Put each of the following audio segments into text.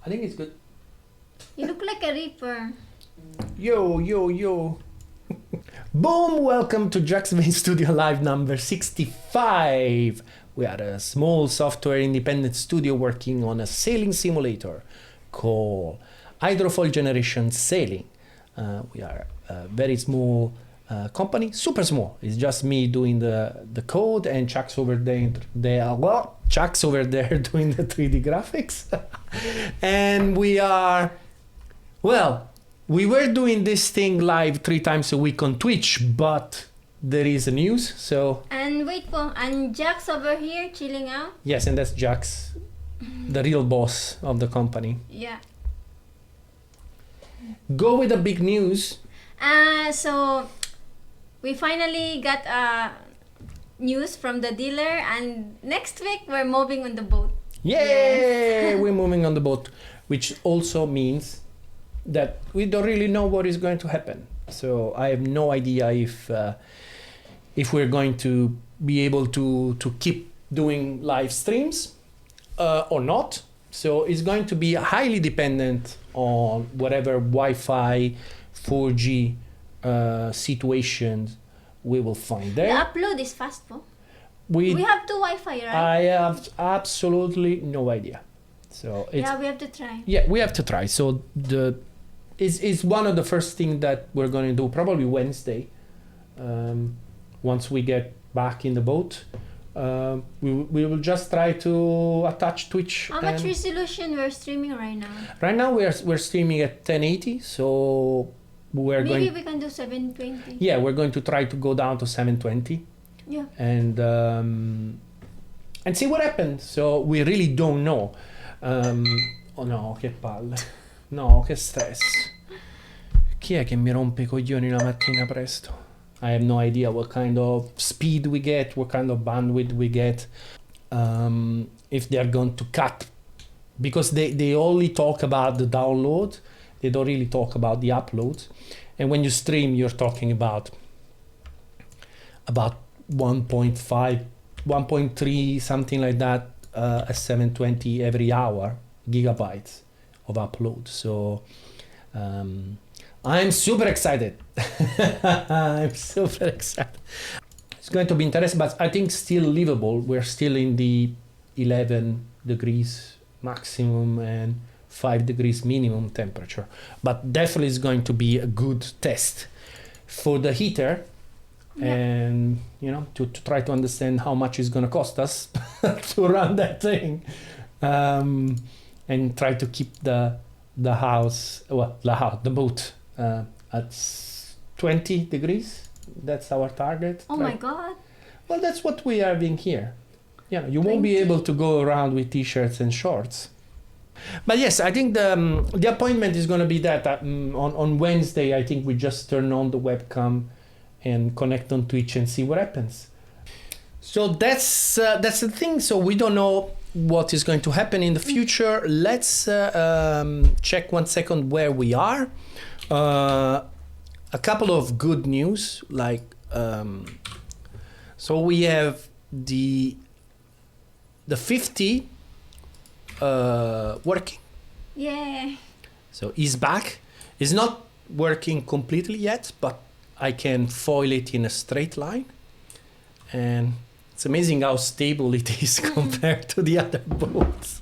I think it's good. You look like a reaper. Yo, yo, yo. Boom! Welcome to Jaxx Vane Studio Live number 65. We are a small software independent studio working on a sailing simulator called Hydrofoil Generation Sailing. We are a very small company, super small. It's just me doing the code and Chax over there doing the 3D graphics. And we are, well, we were doing this thing live 3 times a week on Twitch, but there is a news, so... And wait po, and Jax over here chilling out? Yes, and that's Jax, the real boss of the company. Yeah. Go with the big news. So we finally got news from the dealer, and next week we're moving on the boat. Yay! Yes. We're moving on the boat, which also means that we don't really know what is going to happen. So I have no idea if we're going to be able to keep doing live streams or not. So it's going to be highly dependent on whatever Wi-Fi, 4G situations we will find there. The upload is fast po. We have 2 Wi-Fi, right? I have absolutely no idea. So it's, yeah, we have to try. Yeah, we have to try. So it's one of the first things that we're going to do probably Wednesday. Once we get back in the boat, we will just try to attach Twitch. How much resolution we're streaming right now? Right now we're streaming at 1080, so maybe we can do 720. Yeah, we're going to try to go down to 720. Yeah. And see what happens. So we really don't know. Oh no, che palle. No, che stress. Chi è che mi rompe i coglioni la mattina presto? I have no idea what kind of speed we get, what kind of bandwidth we get. If they're going to cut, because they only talk about the download, they don't really talk about the upload. And when you stream, you're talking about 1.5, 1.3, something like that, at 720 every hour gigabytes of upload. So I'm super excited. I'm super excited. It's going to be interesting, but I think still livable. We're still in the 11 degrees maximum and 5 degrees minimum temperature, but definitely is going to be a good test for the heater. Yeah. And to try to understand how much it's going to cost us to run that thing, and try to keep the boat at 20 degrees. That's our target. Oh my god. Well, that's what we are having here. You won't be able to go around with t-shirts and shorts. But yes, I think the appointment is going to be that on Wednesday. I think we just turn on the webcam and connect on Twitch and see what happens. So that's the thing. So we don't know what is going to happen in the future. Let's check 1 second where we are. A couple of good news, like so we have the 50 working. Yeah. So he's back. It's not working completely yet, but I can foil it in a straight line, and it's amazing how stable it is compared to the other boats.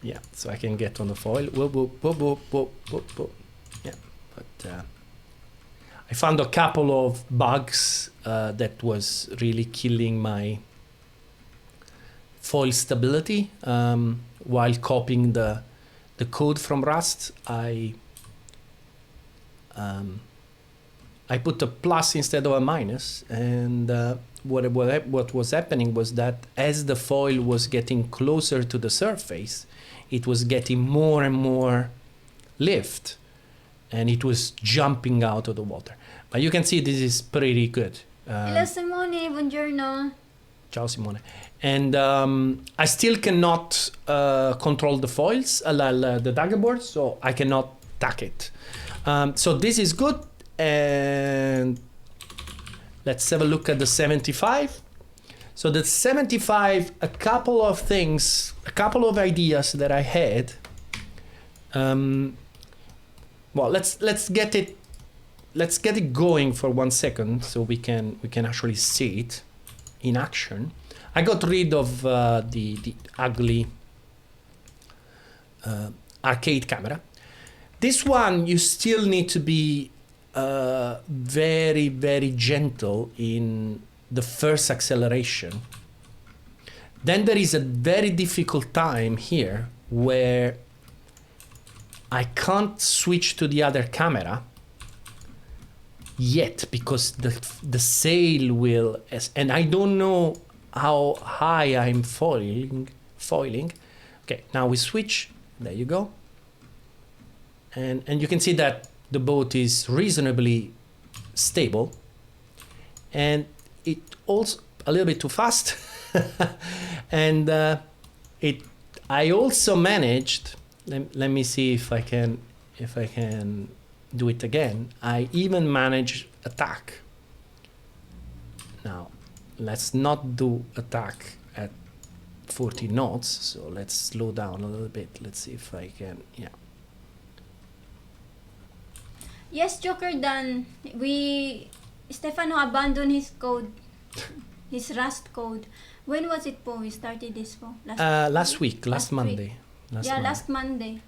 Yeah, so I can get on the foil. Whoop, whoop, whoop, whoop, whoop, whoop, whoop. Yeah, but I found a couple of bugs that was really killing my foil stability. While copying the code from Rust, I put a plus instead of a minus, and what was happening was that as the foil was getting closer to the surface, it was getting more and more lift, and it was jumping out of the water. But you can see this is pretty good. Hello Simone, buongiorno. Ciao Simone. And I still cannot control the foils, the dagger board, so I cannot tack it. So this is good, and let's have a look at the 75. So the 75, a couple of things, a couple of ideas that I had. Well, let's get it going for 1 second so we can actually see it in action. I got rid of the ugly arcade camera. This one you still need to be very, very gentle in the first acceleration. Then there is a very difficult time here where I can't switch to the other camera yet because the sail will, and I don't know how high I'm foiling. Okay, now we switch. There you go. And you can see that the boat is reasonably stable, and it also a little bit too fast. And I also managed. Let me see if I can do it again. I even managed a tack. Now, let's not do a tack at 40 knots. So let's slow down a little bit. Let's see if I can. Yeah. Yes, Joker Dan. Stefano abandoned his code, his Rust code. When was it po? We started this po? Last week, last Monday. Last Monday.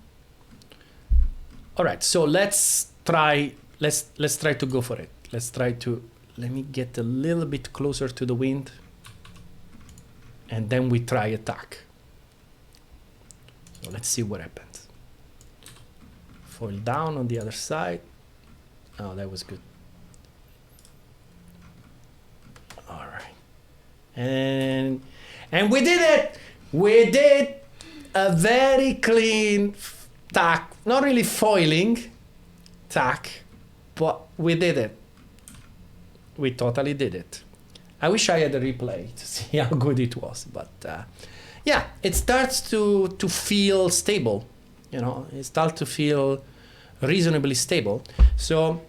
All right, so let's try to go for it. Let me get a little bit closer to the wind, and then we try attack. So let's see what happens. Foil down on the other side. Oh, that was good. All right, and we did it. We did a very clean tack, not really foiling tack, but we did it. We totally did it. I wish I had a replay to see how good it was, but yeah, it starts to feel stable. You know, it starts to feel reasonably stable. So,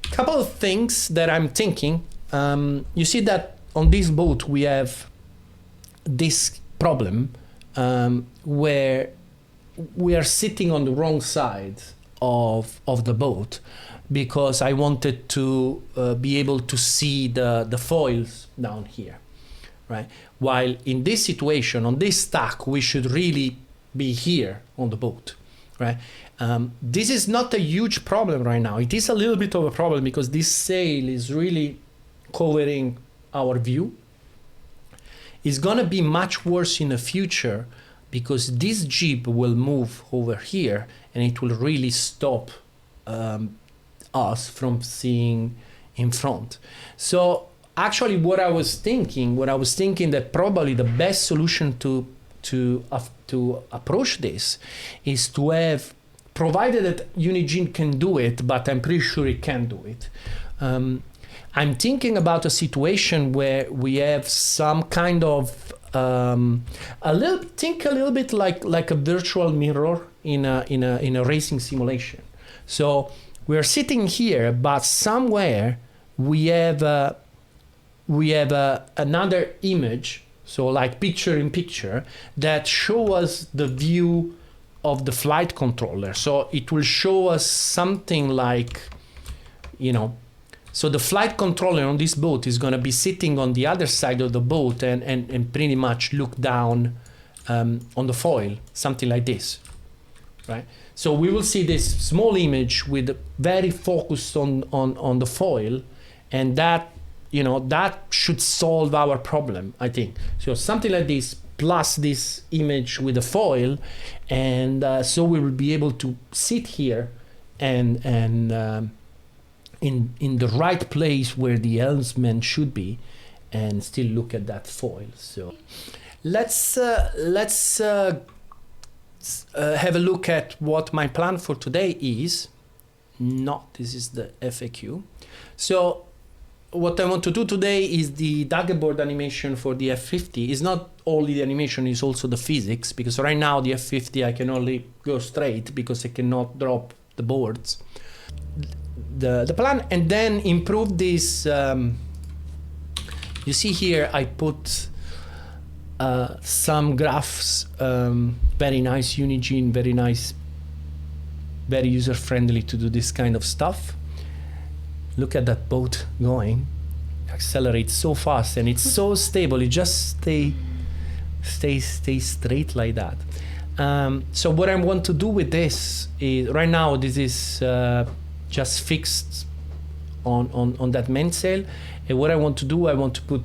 a couple of things that I'm thinking. You see that on this boat we have this problem where we are sitting on the wrong side of the boat because I wanted to be able to see the foils down here, right? While in this situation, on this tack, we should really be here on the boat, right? This is not a huge problem right now. It is a little bit of a problem because this sail is really covering our view. It's gonna be much worse in the future because this jib will move over here and it will really stop us from seeing in front. So actually what I was thinking that probably the best solution to approach this is to have, provided that Unigine can do it, but I'm pretty sure it can do it. I'm thinking about a situation where we have some kind of a little bit like a virtual mirror in a racing simulation. So we're sitting here, but somewhere we have another image, so like picture in picture, that show us the view of the flight controller. So it will show us something like, you know, so the flight controller on this boat is going to be sitting on the other side of the boat and pretty much look down on the foil, something like this, right? So we will see this small image with very focused on the foil, and that, you know, that should solve our problem, I think. So something like this plus this image with the foil, and so we will be able to sit here and in the right place where the helmsman should be and still look at that foil. So let's have a look at what my plan for today is. This is the FAQ. So what I want to do today is the daggerboard animation for the F50. It's not only the animation, it's also the physics, because right now the F50 I can only go straight because I cannot drop the boards. The plan, and then improve this You see here, I put some graphs, very nice Unigine, very nice, very user-friendly to do this kind of stuff. Look at that boat going, accelerates so fast, and it's so stable. It just stay straight like that. So what I want to do with this is, right now this is just fixed on that mainsail, and what I want to do, I want to put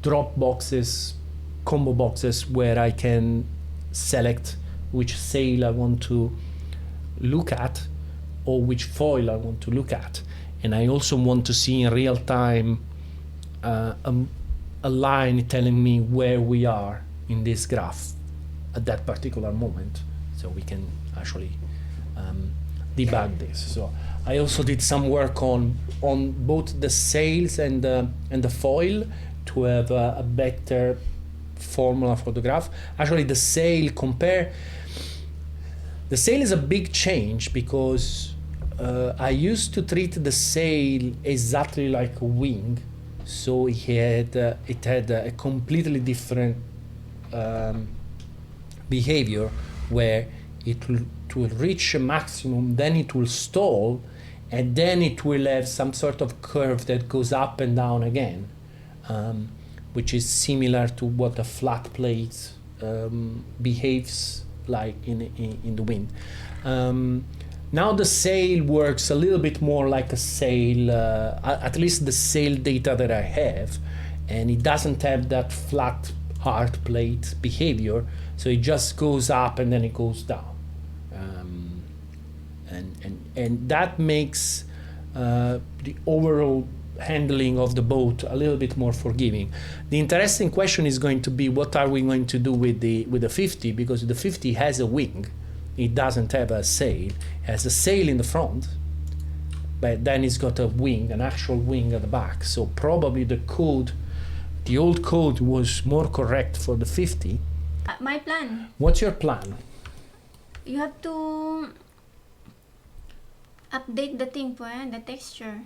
drop boxes, combo boxes, where I can select which sail I want to look at or which foil I want to look at. And I also want to see in real time a line telling me where we are in this graph at that particular moment, so we can actually debug this. So I also did some work on both the sails and the foil to have a better formula for the graph. Actually, the sail is a big change, because I used to treat the sail exactly like a wing, so it had a completely different behavior, where it will reach a maximum, then it will stall, and then it will have some sort of curve that goes up and down again, which is similar to what a flat plate behaves like in the wind. Now the sail works a little bit more like a sail, at least the sail data that I have, and it doesn't have that flat hard plate behavior, so it just goes up and then it goes down, and that makes the overall handling of the boat a little bit more forgiving. The interesting question is going to be, what are we going to do with the 50, because the 50 has a wing. It doesn't have a sail. It has a sail in the front, but then it's got a wing, an actual wing at the back. So probably the old code was more correct for the 50. My plan. What's your plan? You have to update the thing the texture.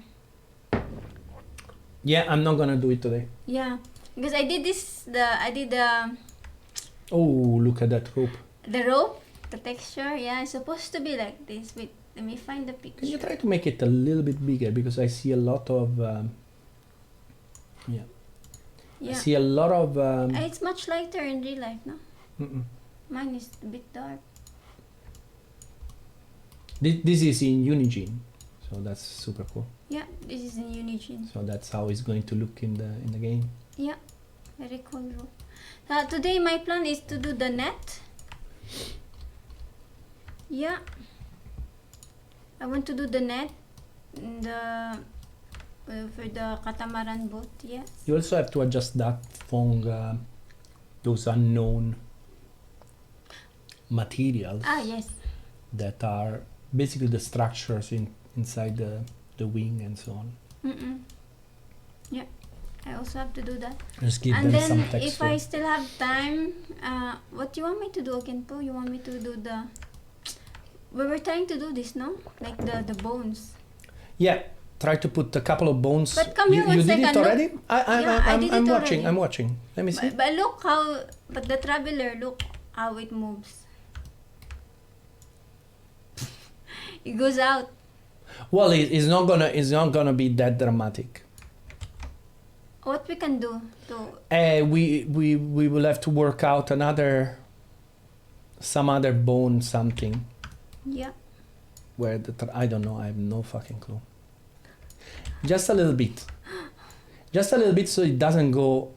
Yeah, I'm not gonna do it today. Yeah, because I did the Oh, look at that rope. The rope, the texture, yeah, it's supposed to be like this. Wait, let me find the picture. Can you try to make it a little bit bigger, because I see a lot of yeah. I see a lot of it's much lighter in real life, no? Mm-mm. Mine is a bit dark. This is in Unigine, so that's super cool. Yeah, this is in Unigine. So that's how it's going to look in the game. Yeah, very cool rope. Today my plan is to do the net. Yeah, I want to do the net for the catamaran boat. Yes. You also have to adjust that from those unknown materials. Yes. That are basically the structures inside the wing and so on. Yeah, I also have to do that. Just give and them some then texture. if I still have time, what do you want me to do again, Po? You want me to do we were trying to do this, no? Like the bones. Yeah, try to put a couple of bones. But come here one second. You did it already? I did I'm it watching. already. I'm watching. Let me see. But look how. But the traveler, look how it moves. It goes out. Well, it's not gonna be that dramatic. What we can do to? We will have to work out some other bone something. Yeah. Where I don't know. I have no fucking clue. Just a little bit. Just a little bit, so it doesn't go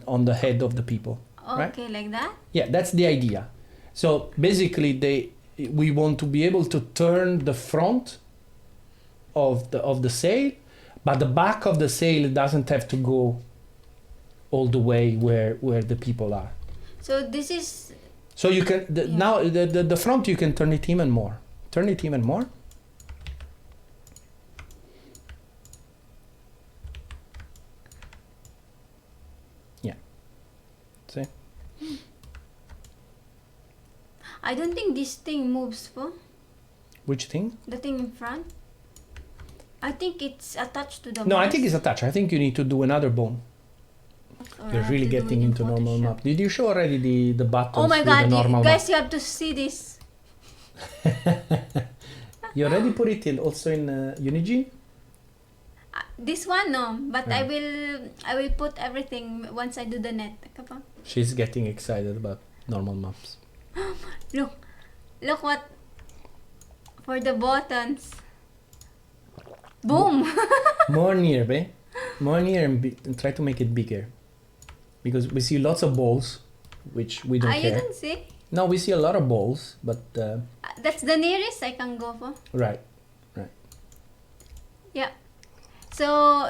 on the head of the people. Okay, right? like that. Yeah, that's the idea. So basically, we want to be able to turn the front of the sail, but the back of the sail doesn't have to go all the way where the people are. So this is. So you can now the front, you can turn it even more. Turn it even more. Yeah. See? I don't think this thing moves, Po. Which thing? The thing in front. I think it's attached to the No, I mouse. think it's attached. I think you need to do another bone. Or I You're have really to do getting it in into normal Photoshop. map. Did you show already the buttons Oh my with god, the normal guys, you have to see this. map? You already put it in also in Unigine? This one, no. But Yeah. I will put everything once I do the net. Kapag. She's getting excited about normal maps. Look what for the buttons. Boom! More near, babe. More near and try to make it bigger. Because we see lots of balls, which we don't You care. don't see? No, we see a lot of balls, but That's the nearest I can go for. right. Yeah. So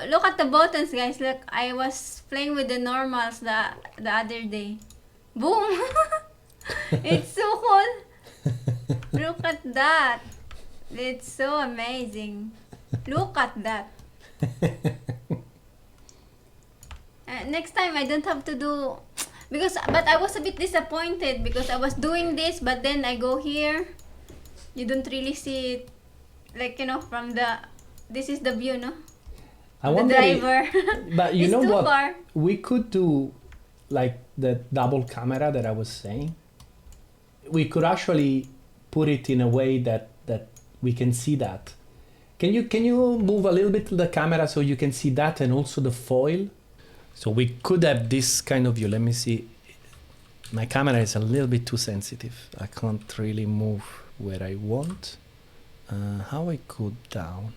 look at the buttons, guys. Look, I was playing with the normals the other day. Boom! It's so cool. Look at that. It's so amazing. Look at that. Next time I don't have to do but I was a bit disappointed because I was doing this, but then I go here. You don't really see it, like, you know, from this is the view, no? I The wonder driver. but you It's know too what? far. We could do like the double camera that I was saying. We could actually put it in a way that we can see that. Can you move a little bit the camera so you can see that and also the foil? So we could have this kind of view. Let me see. My camera is a little bit too sensitive. I can't really move where I want. How I go down?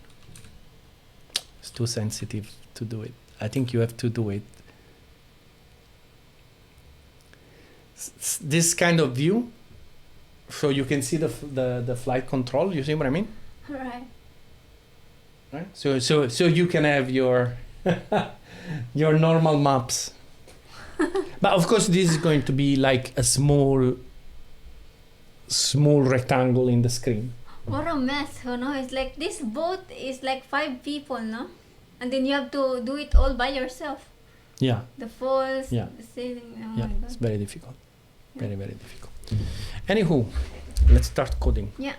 It's too sensitive to do it. I think you have to do it. This kind of view, so you can see the flight control. You see what I mean? Right. Right. So you can have your your normal maps. But of course, this is going to be like a small rectangle in the screen. What a mess, you know? It's like this boat is like 5 people, no? And then you have to do it all by yourself. Yeah. The falls, Yeah. the sailing. Oh Yeah. my It's god. very difficult. Very difficult. Anywho, let's start coding. Yeah.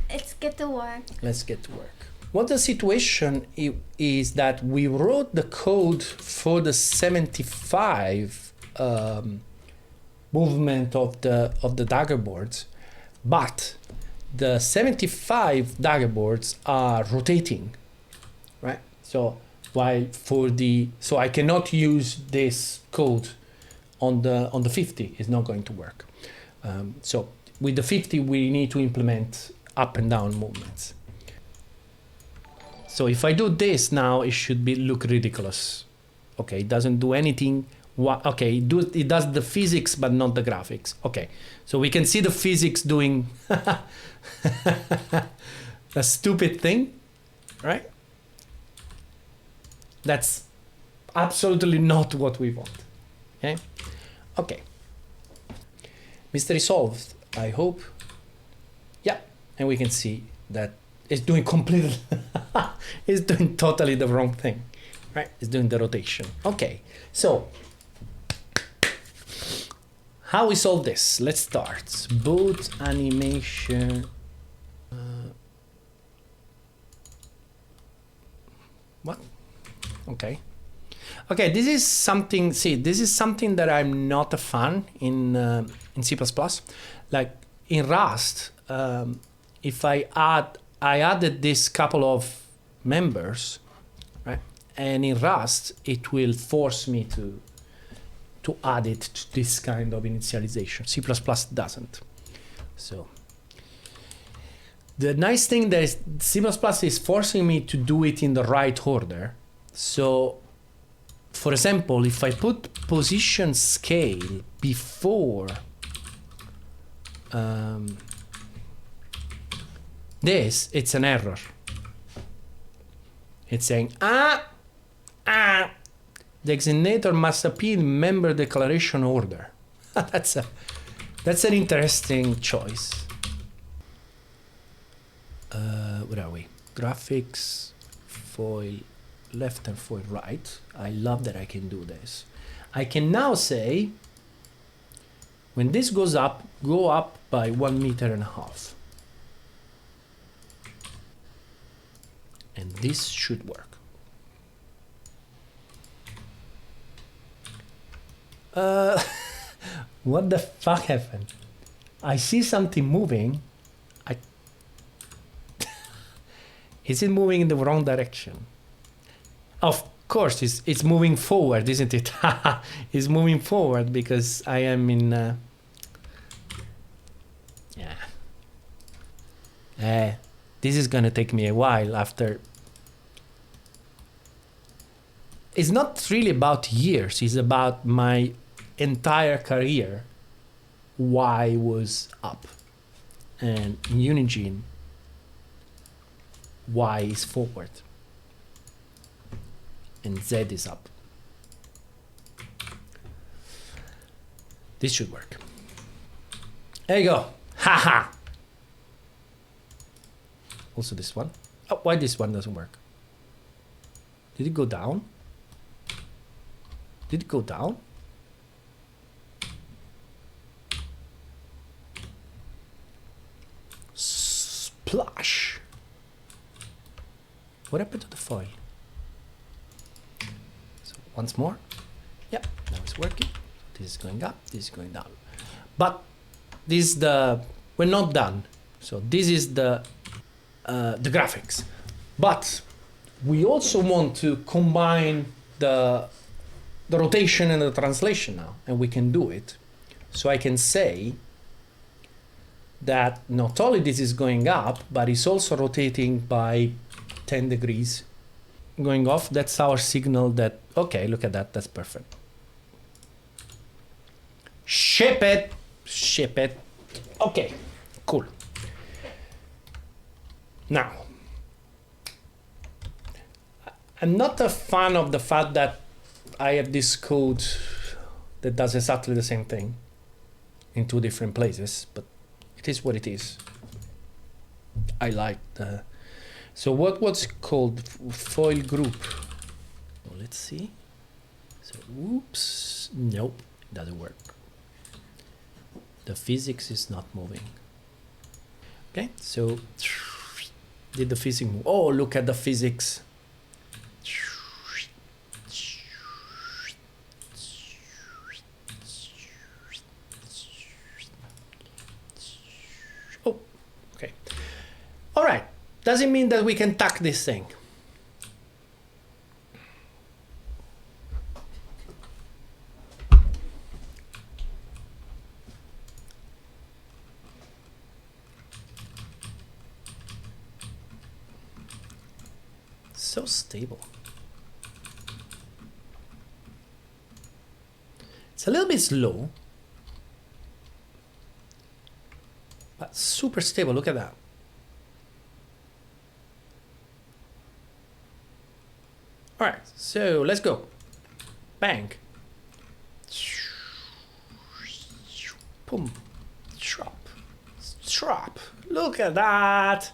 Let's get to work. Let's get to work. What the situation is that we wrote the code for the 75 movement of the dagger boards, but the 75 dagger boards are rotating, right? So so I cannot use this code on the 50. It's not going to work. So with the 50 we need to implement up and down movements. So if I do this now, it should look ridiculous. Okay, it doesn't do anything. Okay, it does the physics, but not the graphics. Okay, so we can see the physics doing a stupid thing, right? That's absolutely not what we want. Okay, okay. Mystery solved, I hope. Yeah, and we can see that it's doing completely, it's doing totally the wrong thing, right? It's doing the rotation. Okay, so how we solve this? Let's start. Boot animation. What? Okay. Okay, this is something. See, this is something that I'm not a fan in C++. Like in Rust, if I added this couple of members, right? And in Rust, it will force me to add it to this kind of initialization. C++ doesn't. So the nice thing that C++ is forcing me to do it in the right order. So, for example, if I put position scale before this, it's an error. It's saying, the designator must appear in member declaration order. That's an interesting choice. Where are we? Graphics, foil, left and foil right. I love that I can do this. I can now say, when this goes up, go up by 1.5 meters. And this should work. What the fuck happened? I see something moving. Is it moving in the wrong direction? Of course, it's moving forward, isn't it? It's moving forward because I am in... this is gonna take me a while after... It's not really about years, it's about my entire career. Y was up. And in Unigine, Y is forward. And Z is up. This should work. There you go. Haha. Also this one. Oh, why this one doesn't work? Did it go down? Did it go down? Splash. What happened to the foil? So once more. Yep, now it's working. This is going up, this is going down. But this is the... We're not done. So this is the graphics. But we also want to combine the rotation and the translation now. And we can do it. So I can say that not only this is going up, but it's also rotating by 10 degrees. Going off, that's our signal that, okay, look at that, that's perfect. Ship it, ship it. Okay, cool. Now, I'm not a fan of the fact that I have this code that does exactly the same thing in two different places, but it is what it is. I like the... So what's called foil group? Well, let's see. So, oops, nope, it doesn't work. The physics is not moving. Okay, so did the physics move? Oh, look at the physics. Oh, okay. All right. Does it mean that we can tack this thing? So stable. It's a little bit slow, but super stable. Look at that. All right, so let's go. Bang. Boom. Drop. Drop. Look at that.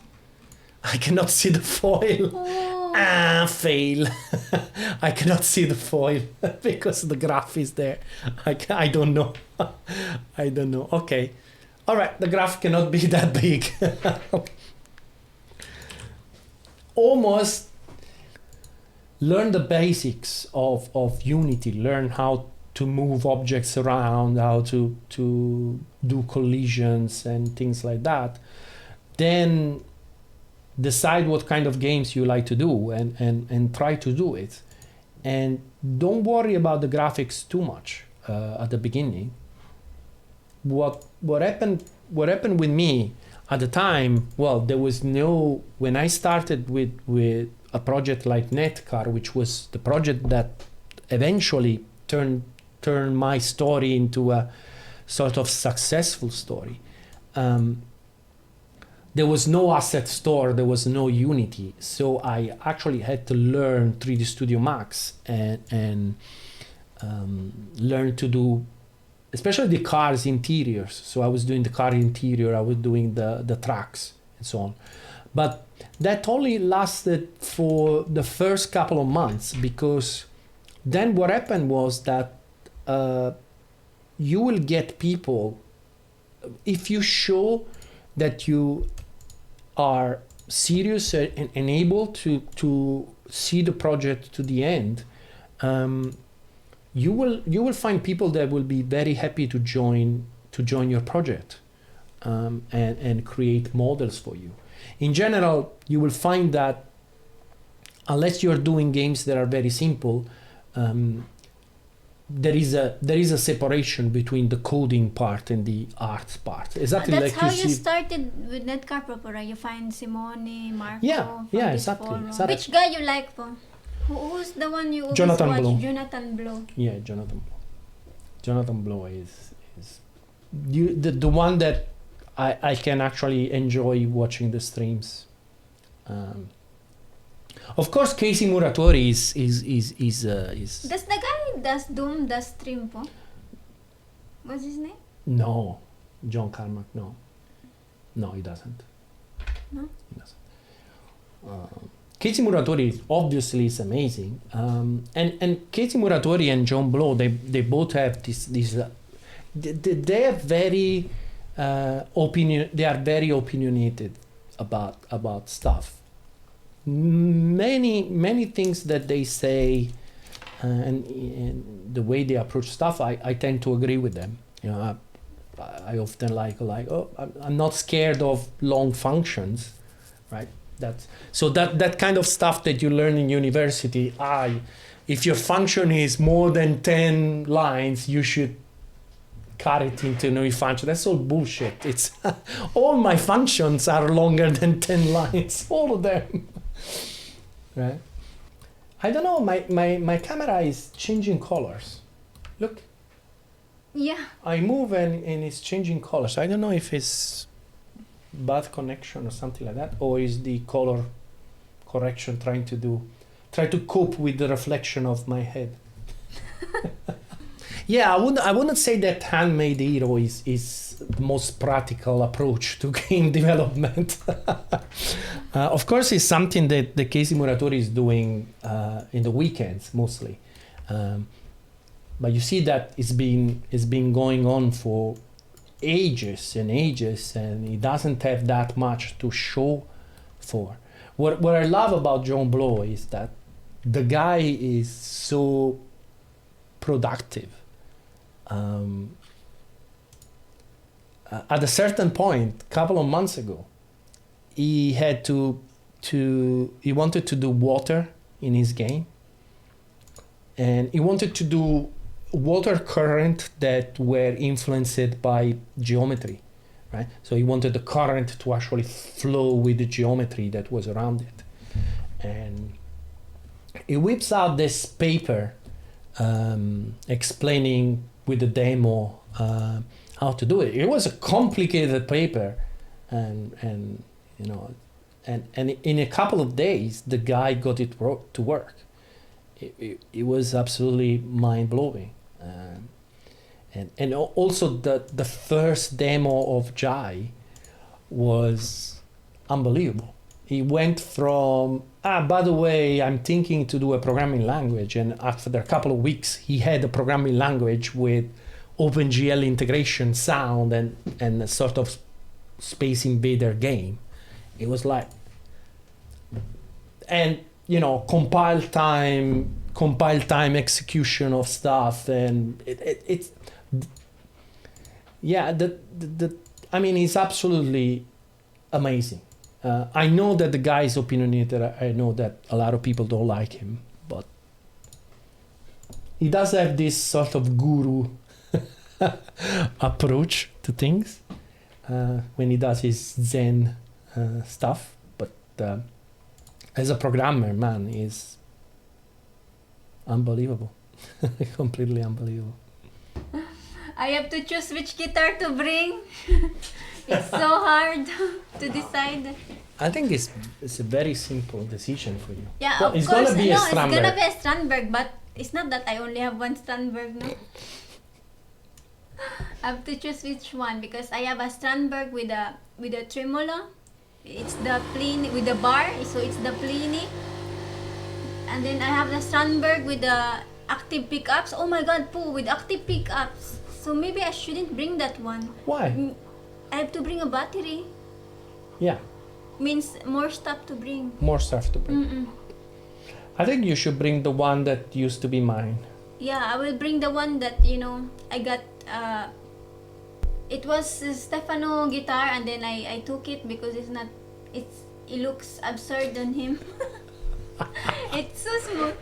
I cannot see the foil. Oh. Ah, fail. I cannot see the foil because the graph is there. I don't know. I don't know. Okay. All right, the graph cannot be that big. Almost learn the basics of Unity. Learn how to move objects around, how to do collisions and things like that. Then decide what kind of games you like to do and try to do it. And don't worry about the graphics too much at the beginning. What happened with me at the time, well, there was no... When I started with a project like Netcar, which was the project that eventually turned my story into a sort of successful story. There was no asset store, there was no Unity. So I actually had to learn 3D Studio Max and learn to do, especially the car's interiors. So I was doing the car interior, I was doing the tracks and so on. But that only lasted for the first couple of months, because then what happened was that you will get people, if you show that you are serious and able to see the project to the end, you will find people that will be very happy to join your project, and create models for you. In general, you will find that unless you're doing games that are very simple, there is a separation between the coding part and the arts part. Exactly. That's like how you you see. started with Netcar Propera. You find Simone, Marco. Yeah, from yeah, this exactly, forum. exactly. Which guy you like po? Who's the one you always Jonathan watch? Blow. Jonathan Blow. Yeah, Jonathan Blow is the one that I can actually enjoy watching the streams. Of course, Casey Muratori is Does the guy does Doom does stream po? What's his name? no, John Carmack. No, he doesn't. No? He doesn't. Casey Muratori obviously is amazing, and Casey Muratori and Jon Blow, they both have this they are very they are very opinionated about stuff. Many things that they say, and the way they approach stuff, I tend to agree with them. You know, I often like oh, I'm not scared of long functions, right? That kind of stuff that you learn in university. If your function is more than 10 lines, you should cut it into new function. That's all bullshit. It's all my functions are longer than 10 lines, all of them. Right? I don't know, my camera is changing colors. Look, Yeah. I move and it's changing colors. I don't know if it's bad connection or something like that, or is the color correction try to cope with the reflection of my head. Yeah, I wouldn't say that handmade hero is the most practical approach to game development. Of course, it's something that the Casey Muratori is doing in the weekends mostly. But you see that it's been going on for ages and ages, and he doesn't have that much to show for. What I love about Jon Blow is that the guy is so productive. At a certain point, a couple of months ago, he had he wanted to do water in his game, and he wanted to do water current that were influenced by geometry, right? So he wanted the current to actually flow with the geometry that was around it. And he whips out this paper explaining with the demo how to do it. It was a complicated paper, and you know, and in a couple of days the guy got it to work. It was absolutely mind-blowing. And also the first demo of Jai was unbelievable. He went from, by the way, I'm thinking to do a programming language, and after a couple of weeks he had a programming language with OpenGL integration, sound, and a sort of Space Invader game. It was like, and you know, compile time execution of stuff, and it's yeah, I mean, it's absolutely amazing. I know that the guy is opinionated. I know that a lot of people don't like him, but he does have this sort of guru approach to things when he does his Zen stuff. But as a programmer, man, is unbelievable. Completely unbelievable. I have to choose which guitar to bring. It's so hard to decide. I think it's a very simple decision for you. Yeah, well, of it's course. Gonna be No, a it's Strandberg. gonna be a Strandberg, but it's not that I only have one Strandberg, no? I have to choose which one because I have a Strandberg with a tremolo. It's the Pliny with the bar, so it's the Pliny. And then I have the Strandberg with the active pickups. Oh my god, Pooh, with active pickups. So maybe I shouldn't bring that one. Why? I have to bring a battery. Yeah. means more stuff to bring. More stuff to bring. Mm-mm. I think you should bring the one that used to be mine. Yeah, I will bring the one that, you know, I got, it was Stefano guitar, and then I took it because it looks absurd on him. It's so smooth.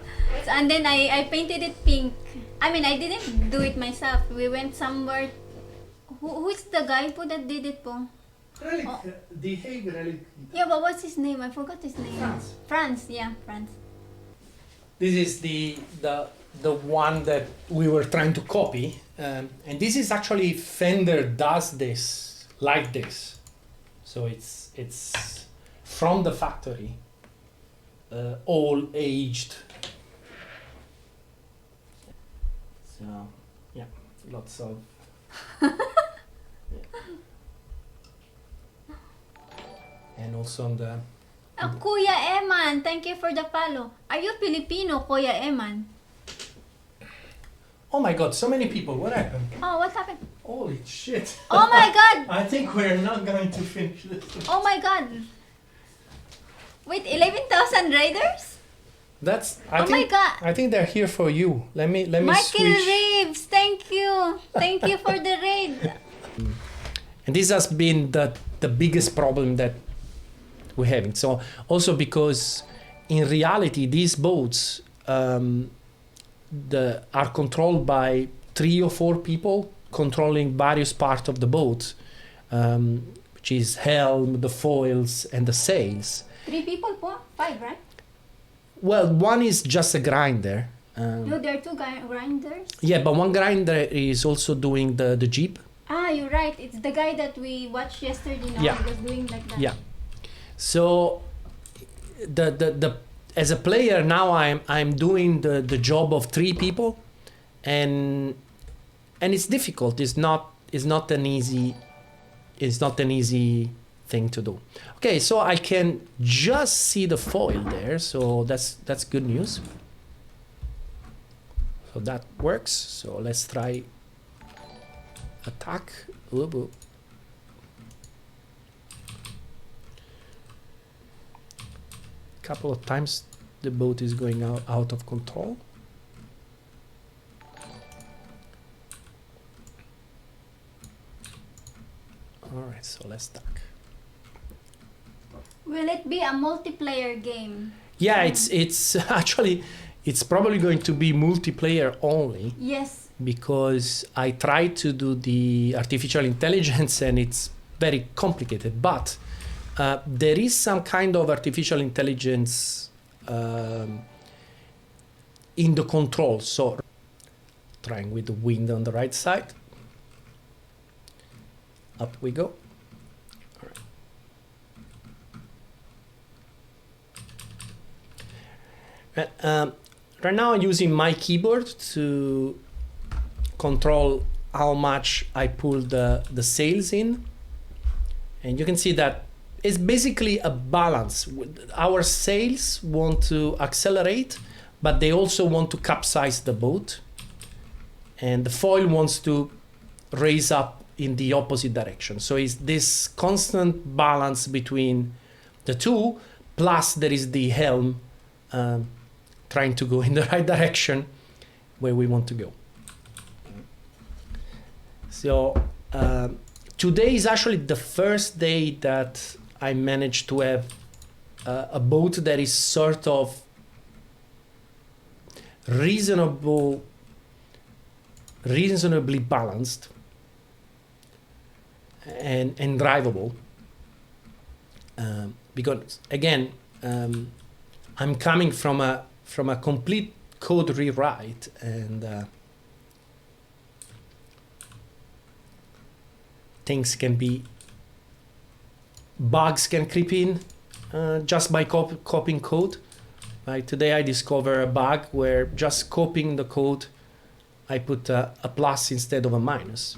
So, and then I painted it pink. I mean, I didn't do it myself. We went somewhere. Who's the guy po that did it po? Relic, Oh. the Hague relic. Yeah, but what's his name? I forgot his name. Franz. France, yeah, France. This is the one that we were trying to copy, and this is actually Fender does this like this, so it's from the factory, all aged. So yeah, lots of. Yeah. And also on the. Kuya Eman, thank you for the follow. Are you Filipino, Kuya Eman? Oh my God! So many people. What happened? Oh, what happened? Holy shit! Oh my God! I think we're not going to finish this. Oh my God! Wait, 11,000 raiders? That's. Oh my God! I think they're here for you. Let me Michael switch. Reeves, thank you for the raid. And this has been the biggest problem that we're having. So also because in reality these boats are controlled by 3 or 4 people controlling various parts of the boat, which is helm, the foils, and the sails. 3 people po? 5, right? Well, one is just a grinder. No, there are 2 grinders. Yeah, but one grinder is also doing the jib. Ah, you're right. It's the guy that we watched yesterday. No, Yeah. he was doing like that. Yeah. So the as a player now I'm doing the job of 3 people, and it's difficult. It's not an easy thing to do. Okay, so I can just see the foil there, so that's good news. So that works. So let's try attack. Ooh. Couple of times the boat is going out of control. All right, so let's tack. Will it be a multiplayer game? Yeah, it's actually it's probably going to be multiplayer only, Yes. because I tried to do the artificial intelligence and it's very complicated, but there is some kind of artificial intelligence in the control. So trying with the wind on the right side. Up we go. All right. Right now I'm using my keyboard to control how much I pull the sails in. And you can see that it's basically a balance. Our sails want to accelerate, but they also want to capsize the boat. And the foil wants to raise up in the opposite direction. So it's this constant balance between the two, plus there is the helm trying to go in the right direction where we want to go. So today is actually the first day that I managed to have a boat that is sort of reasonably balanced and drivable, because again I'm coming from a complete code rewrite, and bugs can creep in just by copying code. Like today I discovered a bug where just copying the code I put a plus instead of a minus.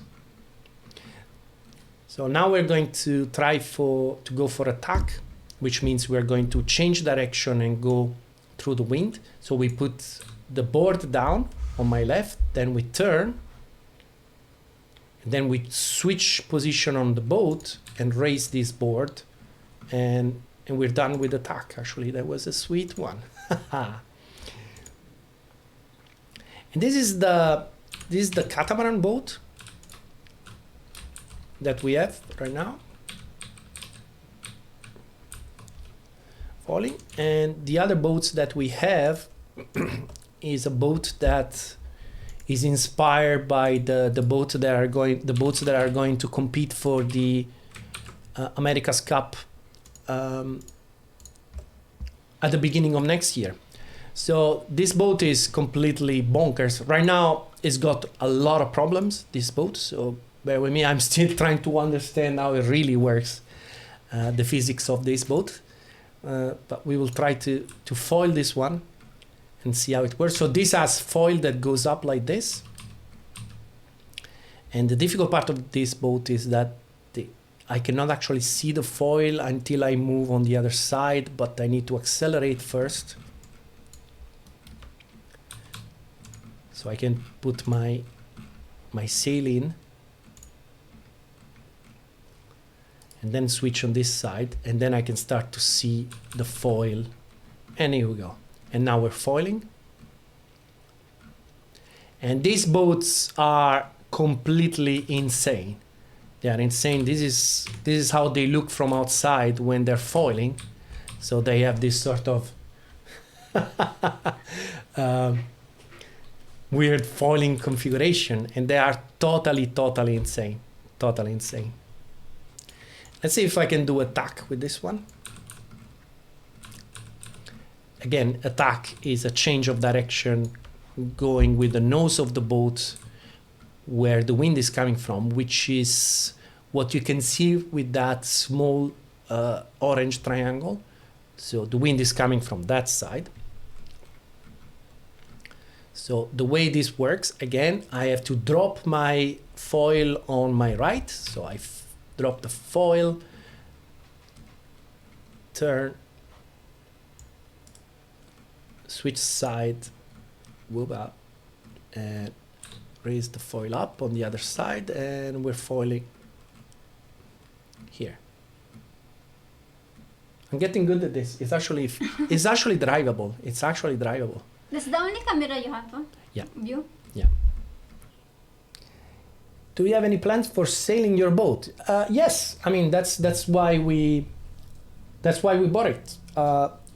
So now we're going to try to go for a tack, which means we're going to change direction and go through the wind. So we put the board down on my left, then we turn, and then we switch position on the boat and raise this board and we're done with the tack. Actually, that was a sweet one. And this is the catamaran boat that we have right now, falling. And the other boats that we have is a boat that is inspired by the boats that are going to compete for the America's Cup at the beginning of next year. So this boat is completely bonkers. Right now, it's got a lot of problems, this boat, so bear with me. I'm still trying to understand how it really works, the physics of this boat. But we will try to foil this one and see how it works. So this has foil that goes up like this. And the difficult part of this boat is that I cannot actually see the foil until I move on the other side, but I need to accelerate first. So I can put my sail in and then switch on this side, and then I can start to see the foil. And here we go. And now we're foiling. And these boats are completely insane. They are insane. This is how they look from outside when they're foiling. So they have this sort of weird foiling configuration, and they are totally insane. Totally insane. Let's see if I can do a tack with this one. Again, a tack is a change of direction going with the nose of the boat where the wind is coming from, which is what you can see with that small orange triangle. So the wind is coming from that side. So the way this works, again, I have to drop my foil on my right. So I drop the foil, turn, switch side, move up, and raise the foil up on the other side, and we're foiling here. I'm getting good at this. It's actually drivable. It's actually drivable. That's the only camera you have, huh? Yeah. View? Yeah. Do you have any plans for sailing your boat? Yes. I mean, that's why we bought it.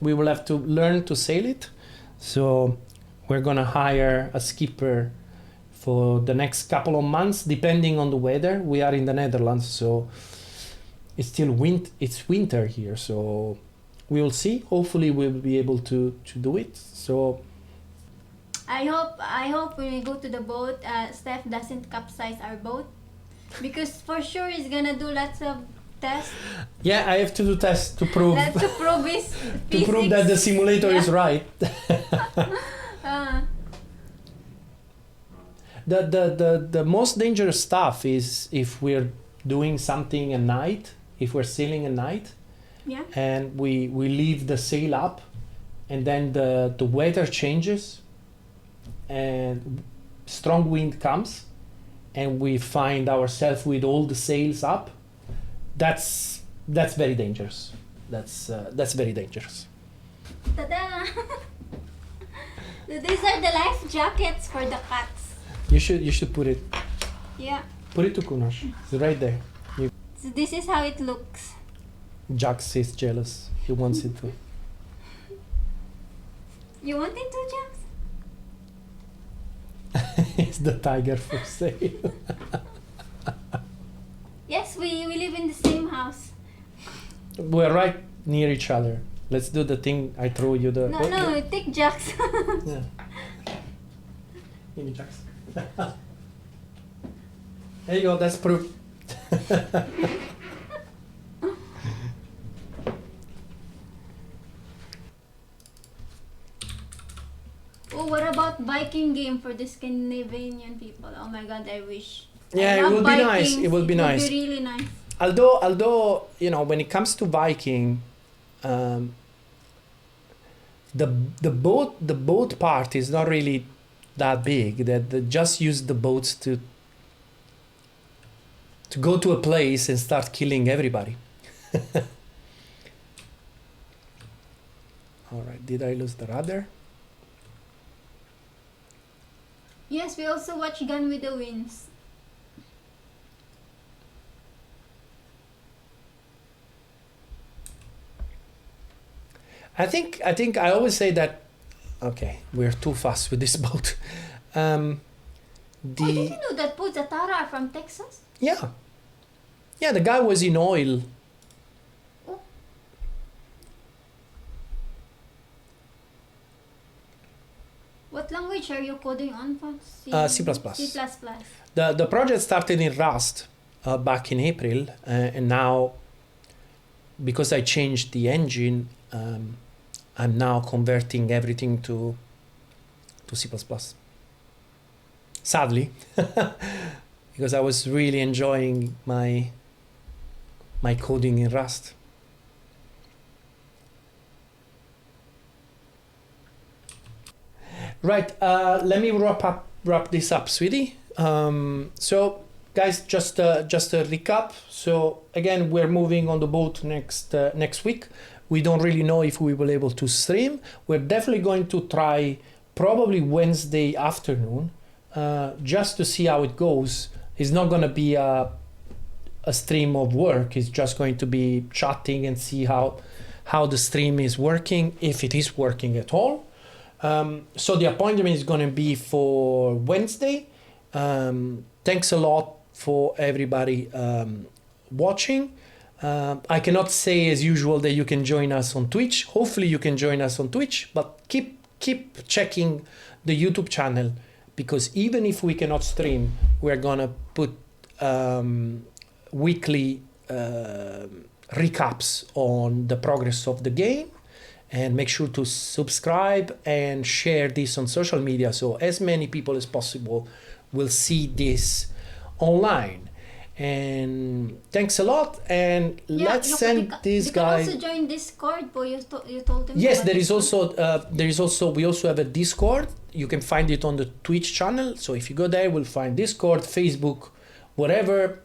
We will have to learn to sail it. So we're gonna hire a skipper for the next couple of months, depending on the weather. We are in the Netherlands, so it's still winter here. So we will see. Hopefully we'll be able to do it. So I hope when we go to the boat, Steph doesn't capsize our boat, because for sure he's gonna do lots of tests. Yeah, I have to do tests to prove To prove his to prove that the simulator is right. The most dangerous stuff is if we're doing something at night, if we're sailing at night, Yeah. and we leave the sail up, and then the weather changes and strong wind comes, and we find ourselves with all the sails up. That's very dangerous. That's very dangerous. Ta-da! These are the life jackets for the cats. You should put it to Kunos. It's right there. So this is how it looks. Jaxx is jealous. He wants it to. You want it to, Jax? It's the tiger for sale. Yes, we live in the same house. We're right near each other. Let's do the thing. I throw you the. No, take Jax. Yeah. Give me Jax. There you go. That's proof. Oh, what about Viking game for the Scandinavian people? Oh my god, I wish. Yeah, I it love will be nice. Vikings. It will be nice. It would be really nice. Although when it comes to Viking, the boat part is not really that big. That they just use the boats to go to a place and start killing everybody. All right, did I lose the rudder? Yes, we also watch Gone with the Winds. I think I always say that. Okay, we're too fast with this boat. Oh, did you know that boats at Tara are from Texas? Yeah, the guy was in oil. Oh. What language are you coding on, Fox? C++. C++. The project started in Rust back in April, and now because I changed the engine, I'm now converting everything to C++. Sadly, because I was really enjoying my coding in Rust. Right, let me wrap this up, sweetie. So guys, just a recap. So again, we're moving on the boat next week. We don't really know if we will be able to stream. We're definitely going to try probably Wednesday afternoon, just to see how it goes. It's not going to be a stream of work. It's just going to be chatting and see how the stream is working, if it is working at all. So the appointment is going to be for Wednesday. Thanks a lot for everybody watching. I cannot say as usual that you can join us on Twitch. Hopefully you can join us on Twitch, but keep checking the YouTube channel, because even if we cannot stream, we're gonna put weekly recaps on the progress of the game. And make sure to subscribe and share this on social media, so as many people as possible will see this online. And thanks a lot, and let's send these guys. You can also join Discord, but you told them. Yes, there is also we also have a Discord. You can find it on the Twitch channel. So if you go there, we'll find Discord, Facebook, whatever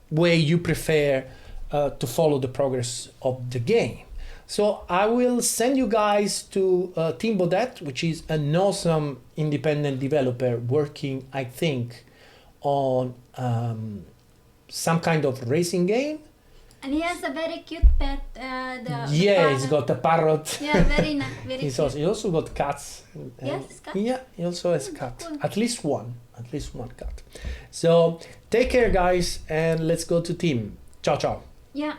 way you prefer to follow the progress of the game. So I will send you guys to Team Bodette, which is an awesome independent developer working, I think, on some kind of racing game. And he has a very cute pet. He's got a parrot. Yeah, very nice. Very cute. He also got cats. Yes, cats. Yeah, he also has a cat. Cool. At least one cat. So take care, guys, and let's go to team. Ciao, ciao. Yeah.